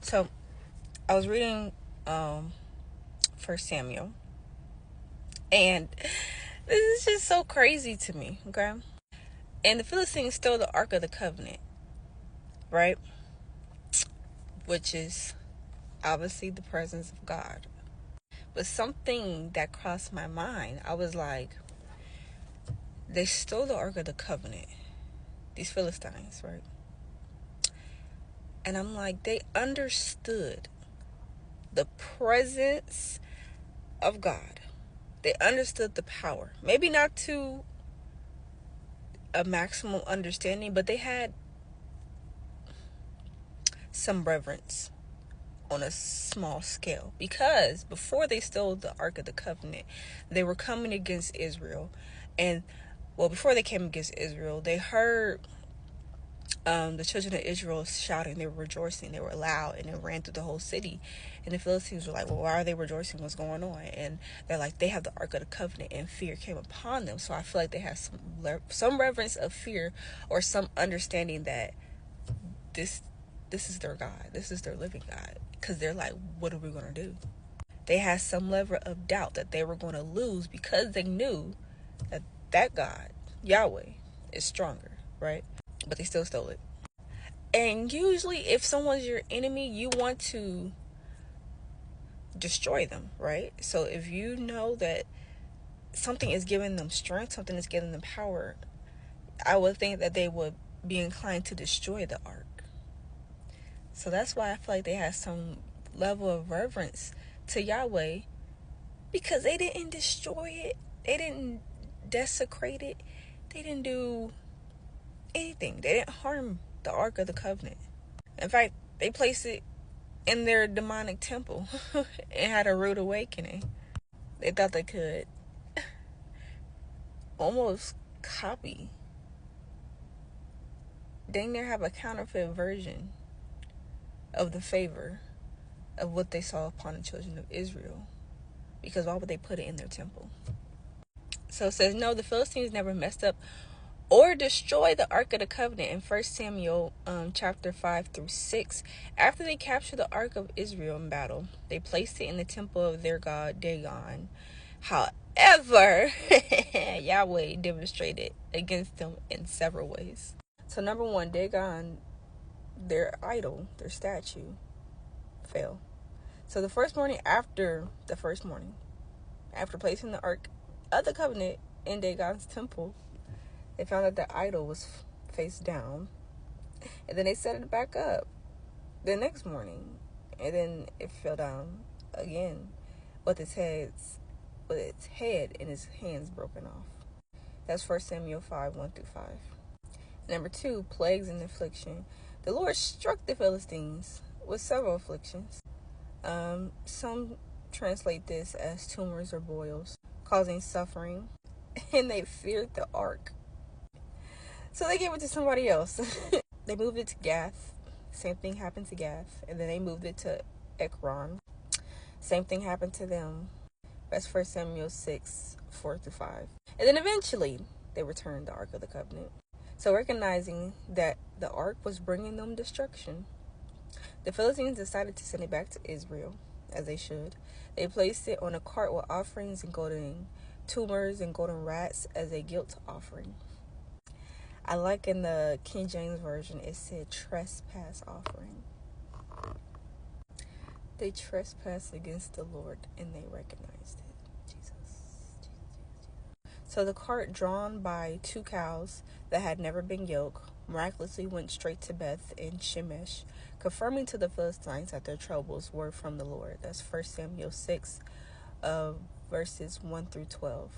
So I was reading 1 Samuel, and this is just so crazy to me, okay? And the Philistines stole the Ark of the Covenant, right? Which is obviously the presence of God. But something that crossed my mind, I was like, they stole the Ark of the Covenant, these Philistines, right? And I'm like, they understood the presence of God. They understood the power. Maybe not to a maximum understanding, but they had some reverence on a small scale, because before they stole the Ark of the Covenant, they were coming against Israel. And before they came against Israel, they heard the children of Israel shouting. They were rejoicing, they were loud, and it ran through the whole city. And the Philistines were like, well, why are they rejoicing? What's going on? And they're like, they have the Ark of the Covenant, and fear came upon them. So I feel like they had some reverence of fear, or some understanding that this is their God, this is their living God. Because they're like, what are we going to do? They had some level of doubt that they were going to lose, because they knew that God, Yahweh, is stronger, right? But they still stole it. And usually if someone's your enemy, you want to destroy them, right? So if you know that something is giving them strength, something is giving them power, I would think that they would be inclined to destroy the ark. So that's why I feel like they had some level of reverence to Yahweh, because they didn't destroy it. They didn't desecrate it. They didn't do anything. They didn't harm the Ark of the Covenant. In fact, they placed it in their demonic temple and had a rude awakening. They thought they could almost copy, dang near have a counterfeit version of the favor of what they saw upon the children of Israel. Because why would they put it in their temple? So it says, no, the Philistines never messed up or destroyed the Ark of the Covenant in 1 Samuel chapter 5-6. After they captured the Ark of Israel in battle, they placed it in the temple of their god Dagon. However, Yahweh demonstrated against them in several ways. So number one, Dagon, their idol, their statue, fell. So the first morning, after placing the Ark of the Covenant in Dagon's temple, they found that the idol was face down. And then they set it back up the next morning. And then it fell down again with its head and his hands broken off. That's 1 Samuel 5:1-5. Number two, plagues and affliction. The Lord struck the Philistines with several afflictions. Some translate this as tumors or boils, causing suffering. And they feared the ark, so they gave it to somebody else. They moved it to Gath. Same thing happened to Gath. And then they moved it to Ekron. Same thing happened to them. That's 1 Samuel 6:4-5. And then eventually they returned the Ark of the Covenant. So recognizing that the Ark was bringing them destruction, the Philistines decided to send it back to Israel, as they should. They placed it on a cart with offerings and golden tumors and golden rats as a guilt offering. I like in the King James Version, it said trespass offering. They trespassed against the Lord and they recognized it. Jesus. So the cart, drawn by 2 cows that had never been yoked, miraculously went straight to Beth and Shemesh, confirming to the Philistines that their troubles were from the Lord. That's 1 Samuel 6, verses 1-12.